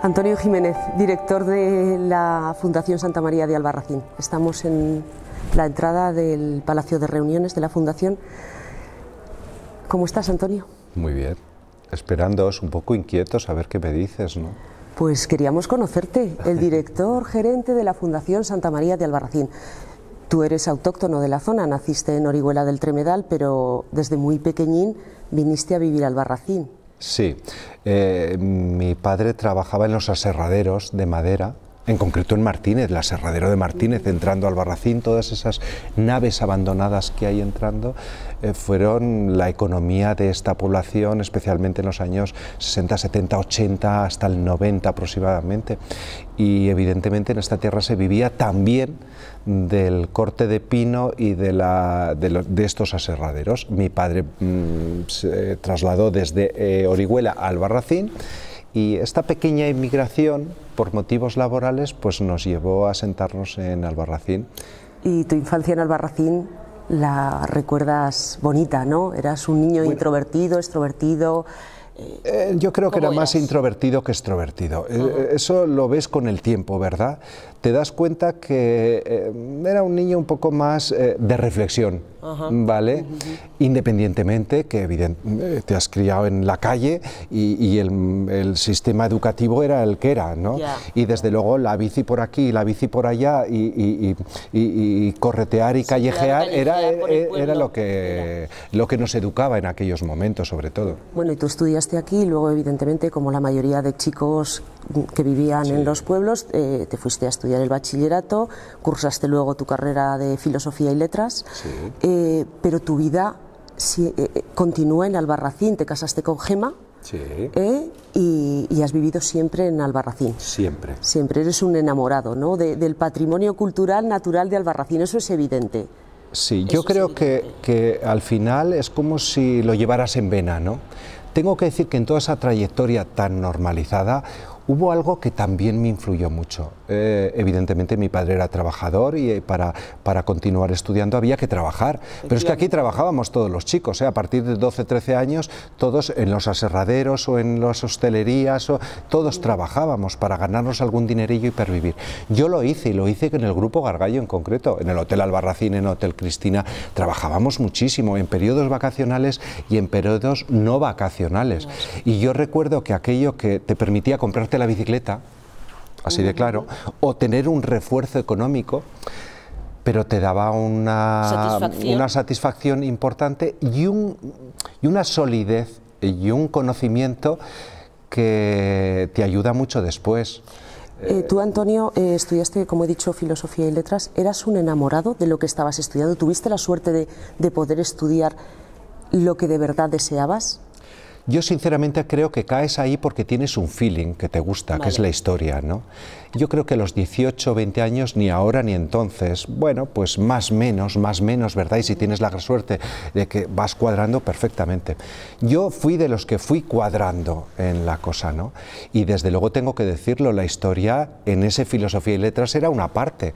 Antonio Jiménez, director de la Fundación Santa María de Albarracín. Estamos en la entrada del Palacio de Reuniones de la Fundación. ¿Cómo estás, Antonio? Muy bien, esperándoos, un poco inquietos a ver qué me dices, ¿no? Pues queríamos conocerte, el director gerente de la Fundación Santa María de Albarracín. Tú eres autóctono de la zona, naciste en Orihuela del Tremedal, pero desde muy pequeñín viniste a vivir a Albarracín. Sí, mi padre trabajaba en los aserraderos de madera, en concreto en Martínez, el aserradero de Martínez, entrando a Albarracín. Todas esas naves abandonadas que hay entrando fueron la economía de esta población, especialmente en los años 60, 70, 80, hasta el 90 aproximadamente. Y evidentemente en esta tierra se vivía también del corte de pino y de estos aserraderos. Mi padre se trasladó desde Orihuela a Albarracín, y esta pequeña inmigración por motivos laborales pues nos llevó a asentarnos en Albarracín. Y tu infancia en Albarracín la recuerdas bonita, ¿no? Eras un niño introvertido, extrovertido. Yo creo que era ¿Cómo más eras? introvertido que extrovertido. Eso lo ves con el tiempo, ¿verdad? Te das cuenta que era un niño un poco más de reflexión, ¿vale? Independientemente que te has criado en la calle y el sistema educativo era el que era, ¿no? Y desde luego la bici por aquí, la bici por allá y corretear y callejear era lo que nos educaba en aquellos momentos, sobre todo. Bueno, y tú estudiaste aquí y luego, evidentemente, como la mayoría de chicos que vivían en los pueblos, te fuiste a estudiar el bachillerato, cursaste luego tu carrera de Filosofía y Letras, pero tu vida continúa en Albarracín. Te casaste con Gema. Sí. Y has vivido siempre en Albarracín. Siempre. Siempre eres un enamorado, ¿no? Del patrimonio cultural natural de Albarracín, eso es evidente. Sí, yo creo que al final es como si lo llevaras en vena, ¿no? Tengo que decir que en toda esa trayectoria tan normalizada hubo algo que también me influyó mucho. Evidentemente mi padre era trabajador y para continuar estudiando había que trabajar. Pero es que aquí trabajábamos todos los chicos, a partir de 12, 13 años, todos en los aserraderos o en las hostelerías, todos trabajábamos para ganarnos algún dinerillo y pervivir. Yo lo hice, y lo hice en el Grupo Gargallo en concreto, en el Hotel Albarracín, en el Hotel Cristina. Trabajábamos muchísimo en periodos vacacionales y en periodos no vacacionales. Y yo recuerdo que aquello que te permitía comprarte la bicicleta, así de claro, o tener un refuerzo económico, pero te daba una satisfacción importante y una solidez y un conocimiento que te ayuda mucho después. Tú, Antonio, estudiaste, como he dicho, Filosofía y Letras. ¿Eras un enamorado de lo que estabas estudiando? ¿Tuviste la suerte de poder estudiar lo que de verdad deseabas? Yo sinceramente creo que caes ahí porque tienes un feeling que te gusta, que es la historia, ¿no? Yo creo que a los 18 o 20 años, ni ahora ni entonces, bueno, pues más menos, ¿verdad? Y si tienes la suerte de que vas cuadrando, perfectamente. Yo fui de los que fui cuadrando en la cosa, ¿no? Y desde luego tengo que decirlo, la historia en ese Filosofía y Letras era una parte.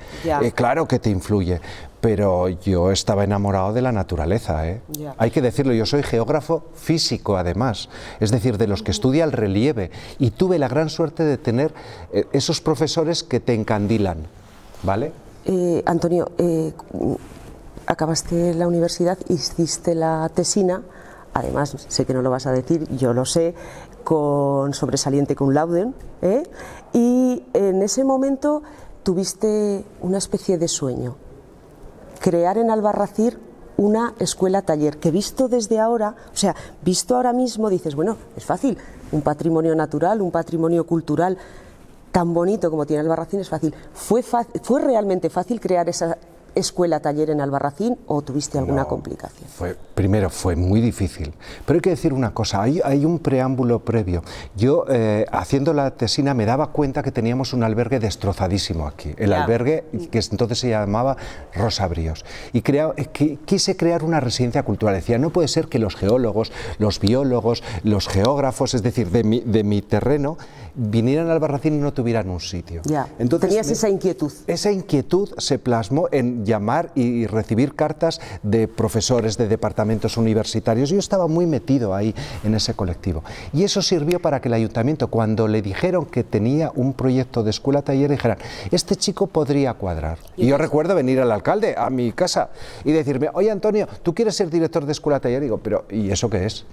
Claro que te influye, pero yo estaba enamorado de la naturaleza, ¿eh? Hay que decirlo, yo soy geógrafo físico además, es decir, de los que estudia el relieve, y tuve la gran suerte de tener esos profesores que te encandilan, ¿vale? Antonio, acabaste la universidad, hiciste la tesina, además sé que no lo vas a decir, yo lo sé, con sobresaliente cum laude, y en ese momento tuviste una especie de sueño, crear en Albarracín una escuela-taller, que visto desde ahora, o sea, visto ahora mismo dices, bueno, es fácil, un patrimonio natural, un patrimonio cultural tan bonito como tiene Albarracín es fácil. ¿Fue realmente fácil crear esa escuela-taller en Albarracín o tuviste alguna complicación? Primero, fue muy difícil, pero hay que decir una cosa, hay un preámbulo previo. Yo, haciendo la tesina, me daba cuenta que teníamos un albergue destrozadísimo aquí, el albergue que entonces se llamaba Rosa Bríos, y quise crear una residencia cultural. Decía, no puede ser que los geólogos, los biólogos, los geógrafos, es decir, de mi terreno, vinieran a Albarracín y no tuvieran un sitio. Entonces, tenías esa inquietud. Esa inquietud se plasmó en llamar y recibir cartas de profesores de departamentos universitarios. Yo estaba muy metido ahí en ese colectivo. Y eso sirvió para que el ayuntamiento, cuando le dijeron que tenía un proyecto de escuela-taller, dijeran, este chico podría cuadrar. Y yo recuerdo venir al alcalde a mi casa y decirme, oye Antonio, ¿tú quieres ser director de escuela-taller? Y digo, pero ¿y eso qué es?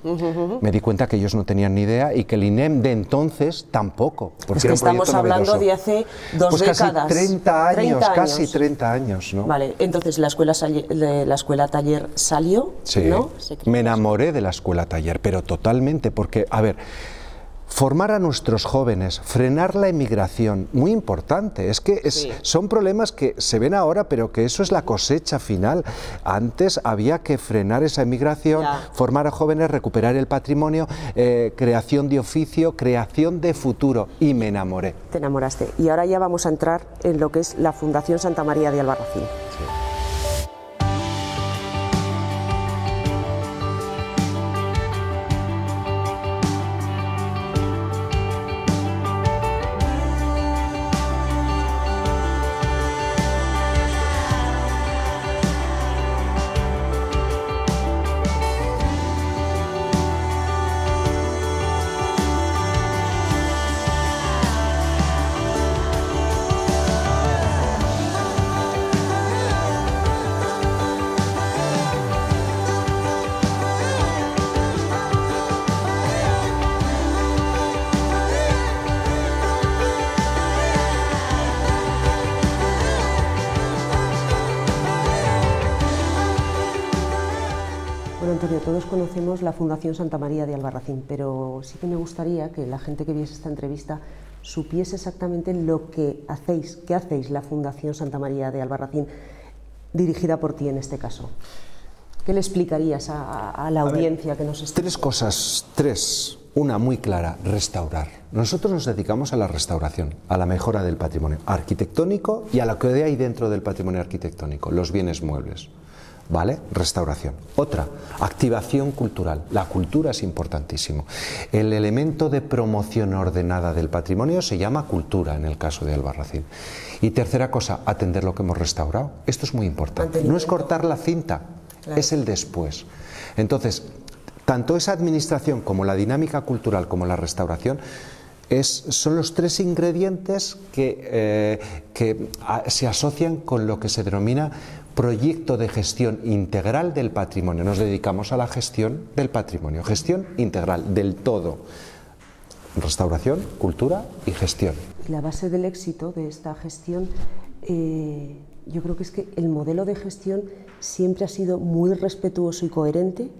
Me di cuenta que ellos no tenían ni idea y que el INEM de entonces tampoco. Porque es que estamos hablando de hace dos décadas. Casi 30 años, casi 30 años, ¿no? Vale, entonces la escuela-taller salió, sí, ¿no? Me enamoré de la escuela-taller, pero totalmente, porque, a ver, formar a nuestros jóvenes, frenar la emigración, muy importante, es que son problemas que se ven ahora, pero que eso es la cosecha final. Antes había que frenar esa emigración, formar a jóvenes, recuperar el patrimonio, creación de oficio, creación de futuro, y me enamoré. Te enamoraste. Y ahora ya vamos a entrar en lo que es la Fundación Santa María de Albarracín. Sí. Antonio, todos conocemos la Fundación Santa María de Albarracín, pero sí que me gustaría que la gente que viese esta entrevista supiese exactamente lo que hacéis, qué hacéis la Fundación Santa María de Albarracín, dirigida por ti en este caso. ¿Qué le explicarías a la audiencia que nos está? Tres cosas, una muy clara, restaurar. Nosotros nos dedicamos a la restauración, a la mejora del patrimonio arquitectónico y a lo que hay dentro del patrimonio arquitectónico, los bienes muebles. ¿Vale? Restauración. Otra, activación cultural. La cultura es importantísimo. El elemento de promoción ordenada del patrimonio se llama cultura en el caso de Albarracín. Y tercera cosa, atender lo que hemos restaurado. Esto es muy importante. No es cortar la cinta, es el después. Entonces, tanto esa administración como la dinámica cultural como la restauración son los tres ingredientes que se asocian con lo que se denomina proyecto de gestión integral del patrimonio. Nos dedicamos a la gestión del patrimonio, gestión integral del todo. Restauración, cultura y gestión. La base del éxito de esta gestión, yo creo que es que el modelo de gestión siempre ha sido muy respetuoso y coherente,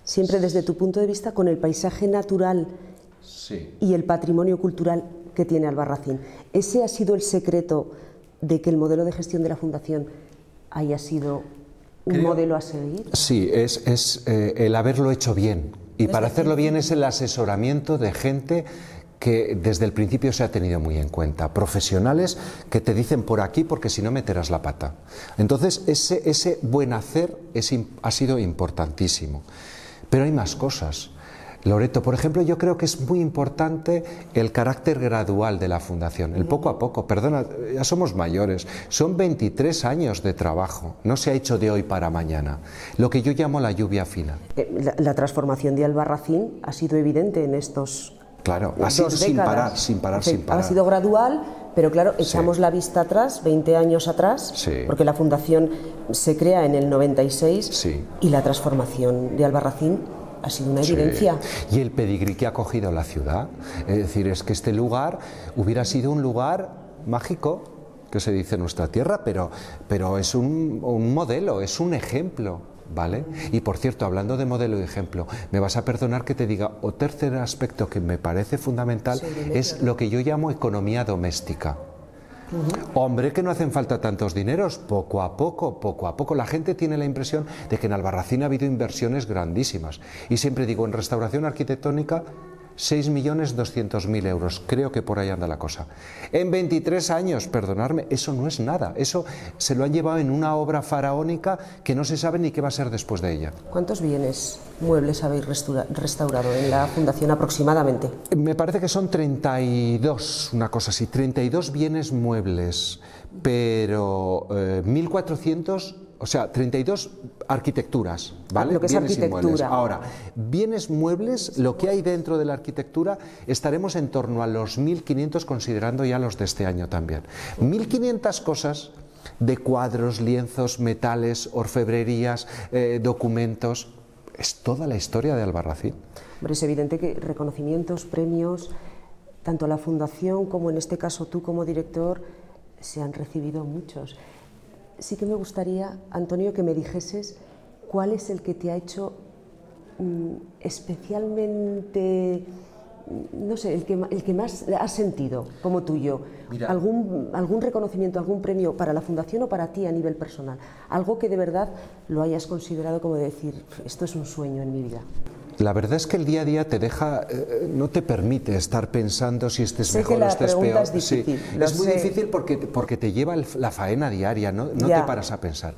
siempre desde tu punto de vista con el paisaje natural y el patrimonio cultural que tiene Albarracín. ¿Ese ha sido el secreto de que el modelo de gestión de la Fundación haya sido un modelo a seguir? Sí, es el haberlo hecho bien. Y para hacerlo bien es el asesoramiento de gente que desde el principio se ha tenido muy en cuenta. Profesionales que te dicen por aquí porque si no meterás la pata. Entonces ese buen hacer ha sido importantísimo. Pero hay más cosas. Loreto, por ejemplo, yo creo que es muy importante el carácter gradual de la Fundación, el poco a poco. Perdona, ya somos mayores, son 23 años de trabajo, no se ha hecho de hoy para mañana, lo que yo llamo la lluvia fina. La transformación de Albarracín ha sido evidente en estos Claro, ha sido sin parar. Ha sido gradual, pero claro, echamos la vista atrás, 20 años atrás, porque la Fundación se crea en el 96 y la transformación de Albarracín ha sido una evidencia. Y el pedigrí que ha cogido la ciudad, es decir, es que este lugar hubiera sido un lugar mágico, que se dice en nuestra tierra, pero es un modelo, es un ejemplo, ¿vale? Y por cierto, hablando de modelo y ejemplo, me vas a perdonar que te diga, o tercer aspecto que me parece fundamental, es lo que yo llamo economía doméstica. Hombre, que no hacen falta tantos dineros, poco a poco. La gente tiene la impresión de que en Albarracín ha habido inversiones grandísimas. Y siempre digo, en restauración arquitectónica 6.200.000 euros, creo que por ahí anda la cosa. En 23 años, perdonadme, eso no es nada, eso se lo han llevado en una obra faraónica que no se sabe ni qué va a ser después de ella. ¿Cuántos bienes muebles habéis restaurado en la fundación aproximadamente? Me parece que son 32, una cosa así, 32 bienes muebles, pero 1.400... O sea, 32 arquitecturas, ¿vale? Lo que es bienes arquitectura. inmuebles. Ahora, bienes muebles, lo que hay dentro de la arquitectura, estaremos en torno a los 1.500, considerando ya los de este año también. 1.500 cosas de cuadros, lienzos, metales, orfebrerías, documentos. Es toda la historia de Albarracín. Hombre, es evidente que reconocimientos, premios, tanto la fundación como en este caso tú como director, se han recibido muchos. Sí que me gustaría, Antonio, que me dijeses cuál es el que te ha hecho especialmente, no sé, el que más has sentido como tuyo. Mira, algún reconocimiento, algún premio para la fundación o para ti a nivel personal. Algo que de verdad lo hayas considerado como decir, esto es un sueño en mi vida. La verdad es que el día a día te deja, no te permite estar pensando si este es mejor o este es peor. Es difícil, sí, es muy difícil porque te lleva la faena diaria, no te paras a pensar.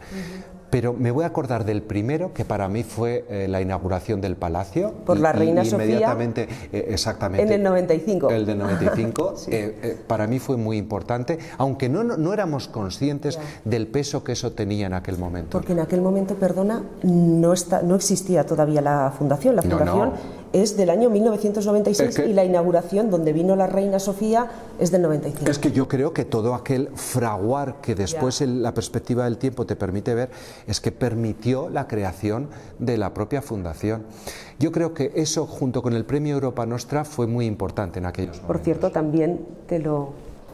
Pero me voy a acordar del primero, que para mí fue la inauguración del Palacio. Por la Reina Sofía. Inmediatamente, exactamente. En el 95. El del 95. Sí. Para mí fue muy importante, aunque no éramos conscientes del peso que eso tenía en aquel momento. Porque en aquel momento, perdona, no existía todavía la fundación. La fundación es del año 1996 y la inauguración, donde vino la Reina Sofía, es del 95. Es que yo creo que todo aquel fraguar que después la perspectiva del tiempo te permite ver, es que permitió la creación de la propia fundación. Yo creo que eso, junto con el premio Europa Nostra, fue muy importante en aquellos momentos. Por cierto, también te lo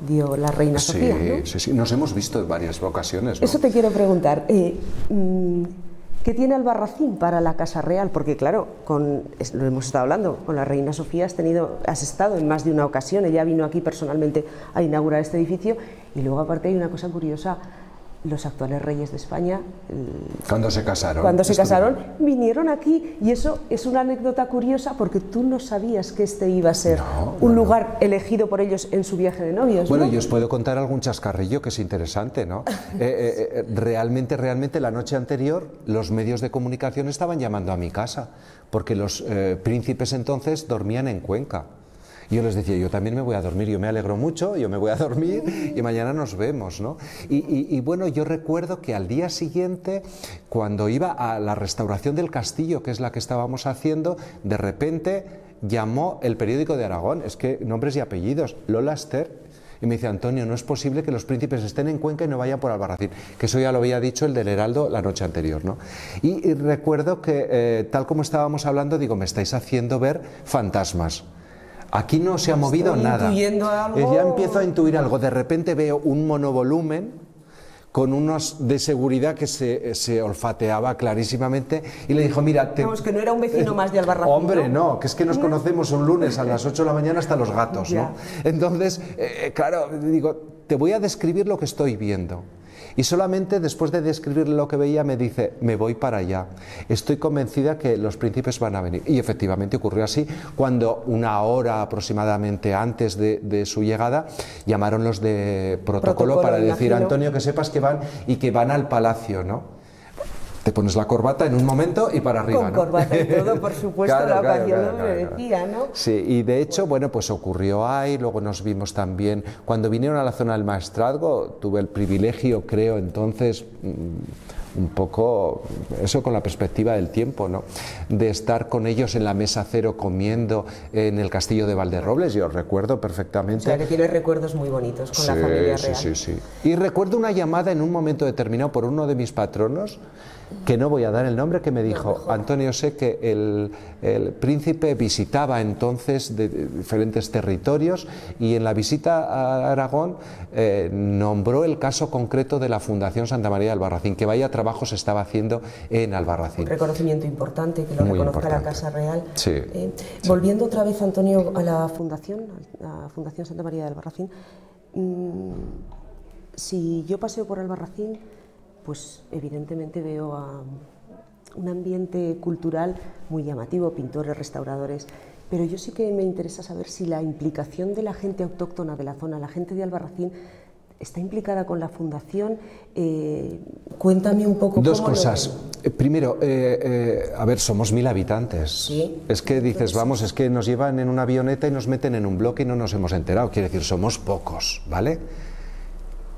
dio la Reina Sofía, ¿no? Sí, nos hemos visto en varias ocasiones, ¿no? Eso te quiero preguntar. ¿Qué tiene Albarracín para la Casa Real? Porque claro, lo hemos estado hablando, con la Reina Sofía has estado en más de una ocasión, ella vino aquí personalmente a inaugurar este edificio, y luego aparte hay una cosa curiosa. Los actuales reyes de España, cuando se casaron, vinieron aquí, y eso es una anécdota curiosa porque tú no sabías que este iba a ser un lugar elegido por ellos en su viaje de novios. Bueno, ¿no? yo os puedo contar algún chascarrillo que es interesante, ¿no? Realmente la noche anterior los medios de comunicación estaban llamando a mi casa porque los príncipes entonces dormían en Cuenca. Yo les decía, yo también me voy a dormir, yo me alegro mucho, yo me voy a dormir y mañana nos vemos, ¿no? Y bueno, yo recuerdo que al día siguiente, cuando iba a la restauración del castillo, que es la que estábamos haciendo, de repente llamó el periódico de Aragón, es que nombres y apellidos, Lola Ester, y me dice, Antonio, no es posible que los príncipes estén en Cuenca y no vayan por Albarracín, que eso ya lo había dicho el del Heraldo la noche anterior, ¿no? Y recuerdo que, tal como estábamos hablando, digo, me estáis haciendo ver fantasmas. Aquí no se ha movido nada. Ya empiezo a intuir algo. De repente veo un monovolumen con unos de seguridad que se olfateaba clarísimamente y le dijo, mira... Vamos, que no era un vecino más de Albarracín. Hombre, no, que es que nos conocemos un lunes a las 8 de la mañana hasta los gatos, ¿no? Entonces, claro, digo, te voy a describir lo que estoy viendo. Y solamente después de describir lo que veía me dice, me voy para allá, estoy convencida que los príncipes van a venir. Y efectivamente ocurrió así, cuando una hora aproximadamente antes de su llegada llamaron los de protocolo para decir, Antonio, que sepas que van y que van al palacio, ¿no? Te pones la corbata en un momento y para arriba, con ¿no? corbata y todo, por supuesto, la ocasión me decía, ¿no? Sí, y de hecho, bueno, pues ocurrió ahí, luego nos vimos también, cuando vinieron a la zona del Maestrazgo, tuve el privilegio, creo, entonces, un poco, eso con la perspectiva del tiempo, ¿no? De estar con ellos en la mesa cero comiendo en el castillo de Valderrobles, yo recuerdo perfectamente. O sea, que tienes recuerdos muy bonitos con la familia real. Sí. Y recuerdo una llamada en un momento determinado por uno de mis patronos, que no voy a dar el nombre, que me dijo, Antonio, sé que el príncipe visitaba entonces de diferentes territorios y en la visita a Aragón nombró el caso concreto de la Fundación Santa María de Albarracín, que vaya trabajo se estaba haciendo en Albarracín. Un reconocimiento importante, que lo reconozca la Casa Real. Sí. Volviendo otra vez, Antonio, a la Fundación Santa María de Albarracín, si yo paseo por Albarracín, pues evidentemente veo a un ambiente cultural muy llamativo, pintores, restauradores, Pero yo sí que me interesa saber si la implicación de la gente autóctona de la zona, la gente de Albarracín, está implicada con la fundación. Cuéntame un poco. Dos cosas. Primero, a ver, somos 1000 habitantes. ¿Sí? Es que dices, vamos, es que nos llevan en una avioneta y nos meten en un bloque y no nos hemos enterado. Quiere decir, somos pocos, ¿vale?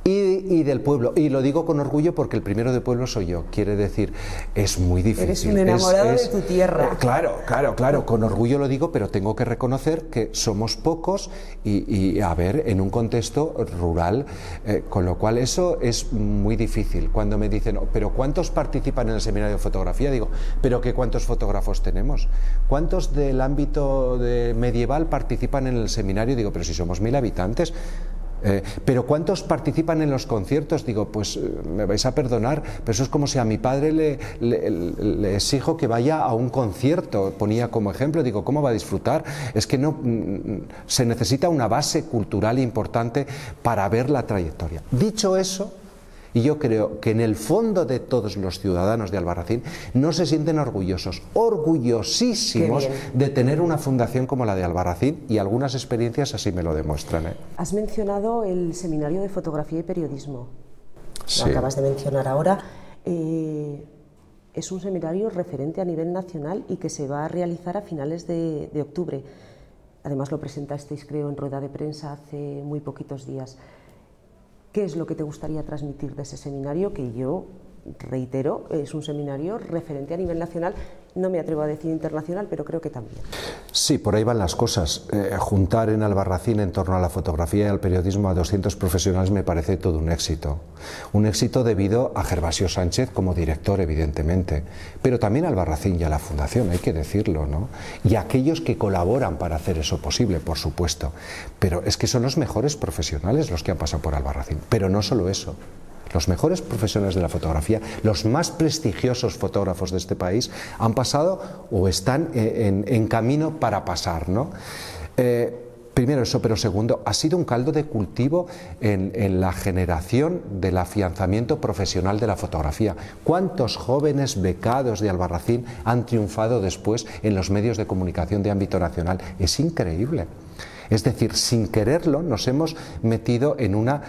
Y del pueblo, y lo digo con orgullo porque el primero de pueblo soy yo, quiere decir, es muy difícil. Eres un enamorado de tu tierra. Claro, con orgullo lo digo, pero tengo que reconocer que somos pocos y a ver, en un contexto rural, con lo cual eso es muy difícil. Cuando me dicen, pero ¿cuántos participan en el seminario de fotografía? Digo, ¿pero qué cuántos fotógrafos tenemos? ¿Cuántos del ámbito medieval participan en el seminario? Digo, pero si somos 1000 habitantes. ¿Pero cuántos participan en los conciertos? Digo, pues me vais a perdonar, pero eso es como si a mi padre le exijo que vaya a un concierto, ponía como ejemplo, digo, ¿cómo va a disfrutar? Es que no se necesita una base cultural importante para ver la trayectoria. Dicho eso, y yo creo que en el fondo de todos los ciudadanos de Albarracín no se sienten orgullosos, orgullosísimos de tener una fundación como la de Albarracín, y algunas experiencias así me lo demuestran. Has mencionado el seminario de fotografía y periodismo. Sí. Lo acabas de mencionar ahora. Es un seminario referente a nivel nacional y que se va a realizar a finales de octubre. Además lo presentasteis, creo, en rueda de prensa hace muy poquitos días. ¿Qué es lo que te gustaría transmitir de ese seminario? Que yo reitero, es un seminario referente a nivel nacional, no me atrevo a decir internacional, pero creo que también. Sí, por ahí van las cosas. Juntar en Albarracín en torno a la fotografía y al periodismo a 200 profesionales me parece todo un éxito. Un éxito debido a Gervasio Sánchez como director, evidentemente, pero también a Albarracín y a la Fundación, hay que decirlo, ¿no? Y a aquellos que colaboran para hacer eso posible, por supuesto. Pero es que son los mejores profesionales los que han pasado por Albarracín. Pero no solo eso. Los mejores profesionales de la fotografía, los más prestigiosos fotógrafos de este país han pasado o están en camino para pasar, ¿no? Primero eso, pero segundo, ha sido un caldo de cultivo en la generación del afianzamiento profesional de la fotografía. ¿Cuántos jóvenes becados de Albarracín han triunfado después en los medios de comunicación de ámbito nacional? Es increíble. Es decir, sin quererlo nos hemos metido en una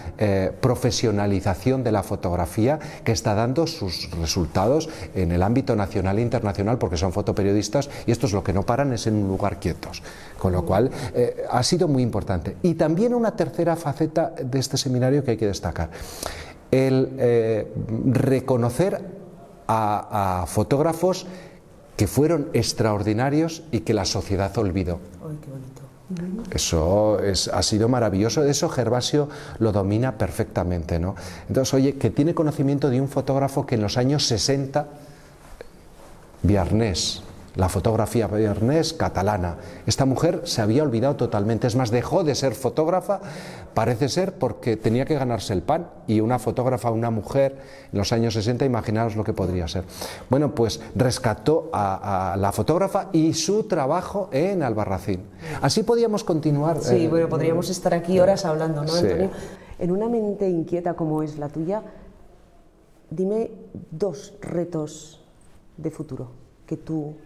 profesionalización de la fotografía que está dando sus resultados en el ámbito nacional e internacional, porque son fotoperiodistas y estos lo que no paran es en un lugar quietos. Con lo cual ha sido muy importante. Y también una tercera faceta de este seminario que hay que destacar, el reconocer a fotógrafos que fueron extraordinarios y que la sociedad olvidó. ¡Ay, qué bonito! Eso ha sido maravilloso, eso Gervasio lo domina perfectamente, ¿no? Entonces, oye, que tiene conocimiento de un fotógrafo que en los años 60, Viarnés, la fotografía Viarnés catalana, esta mujer se había olvidado totalmente, es más, dejó de ser fotógrafa, parece ser, porque tenía que ganarse el pan, y una fotógrafa, una mujer en los años 60, imaginaos lo que podría ser. Bueno, pues rescató a la fotógrafa y su trabajo en Albarracín. Así podíamos continuar. Sí, bueno, podríamos estar aquí horas hablando, ¿no, sí. Antonio? En una mente inquieta como es la tuya, dime 2 retos de futuro que tú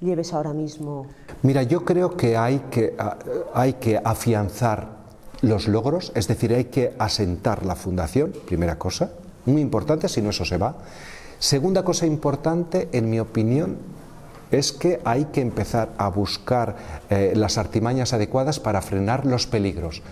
lleves ahora mismo. Mira, yo creo que hay que afianzar los logros, es decir, hay que asentar la fundación, primera cosa, muy importante, si no eso se va. Segunda cosa importante, en mi opinión, es que hay que empezar a buscar las artimañas adecuadas para frenar los peligros.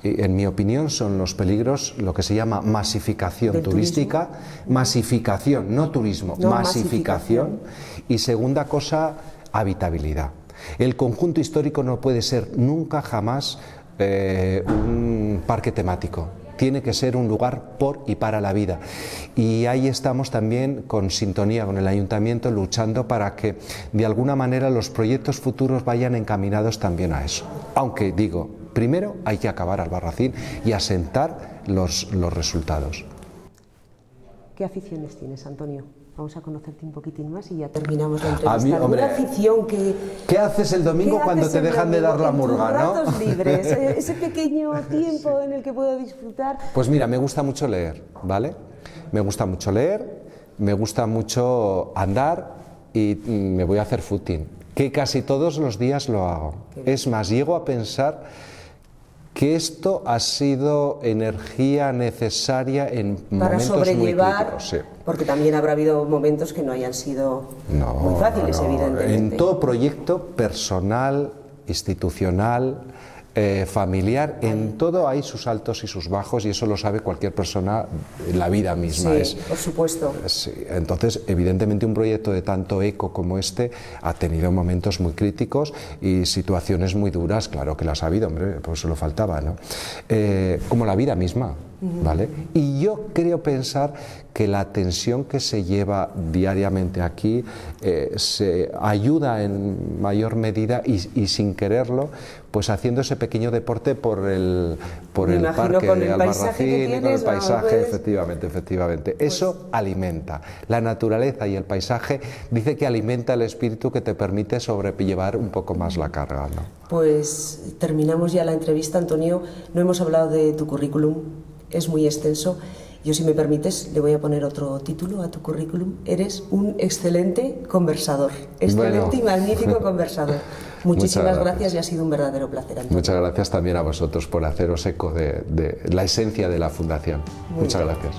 Y en mi opinión son los peligros lo que se llama masificación turística, masificación, no turismo, no, masificación. Y segunda cosa, habitabilidad. El conjunto histórico no puede ser nunca jamás un parque temático. Tiene que ser un lugar por y para la vida. Y ahí estamos también con sintonía con el Ayuntamiento luchando para que de alguna manera los proyectos futuros vayan encaminados también a eso. Aunque digo, primero hay que acabar Albarracín y asentar los resultados. ¿Qué aficiones tienes, Antonio? Vamos a conocerte un poquitín más y ya terminamos la entrevista. A mí, hombre, ¿alguna afición que... ¿Qué haces el domingo cuando te dejan de dar la murga, no? Ratos libres, ese pequeño tiempo en el que puedo disfrutar. Pues mira, me gusta mucho leer, ¿vale? Me gusta mucho leer, me gusta mucho andar y me voy a hacer footing. que casi todos los días lo hago. Es más, llego a pensar que esto ha sido energía necesaria en momentos muy críticos. Sí. Porque también habrá habido momentos que no hayan sido muy fáciles, evidentemente. En todo proyecto personal, institucional, familiar, en todo hay sus altos y sus bajos, y eso lo sabe cualquier persona en la vida misma. Sí, por supuesto. Sí. Entonces, evidentemente, un proyecto de tanto eco como este ha tenido momentos muy críticos y situaciones muy duras, claro que las ha habido, hombre, pues solo faltaba, ¿no? Como la vida misma, ¿vale? Y yo creo pensar que la tensión que se lleva diariamente aquí se ayuda en mayor medida y sin quererlo, pues haciendo ese pequeño deporte por el parque de Albarracín y con el paisaje, efectivamente. Eso alimenta. La naturaleza y el paisaje dice que alimenta el espíritu, que te permite sobrellevar un poco más la carga, ¿no? Pues terminamos ya la entrevista, Antonio. No hemos hablado de tu currículum, es muy extenso. Yo, si me permites, le voy a poner otro título a tu currículum. Eres un excelente conversador, excelente y magnífico conversador. Muchísimas gracias y ha sido un verdadero placer, Antonio. Muchas gracias también a vosotros por haceros eco de la esencia de la Fundación. Muchas gracias.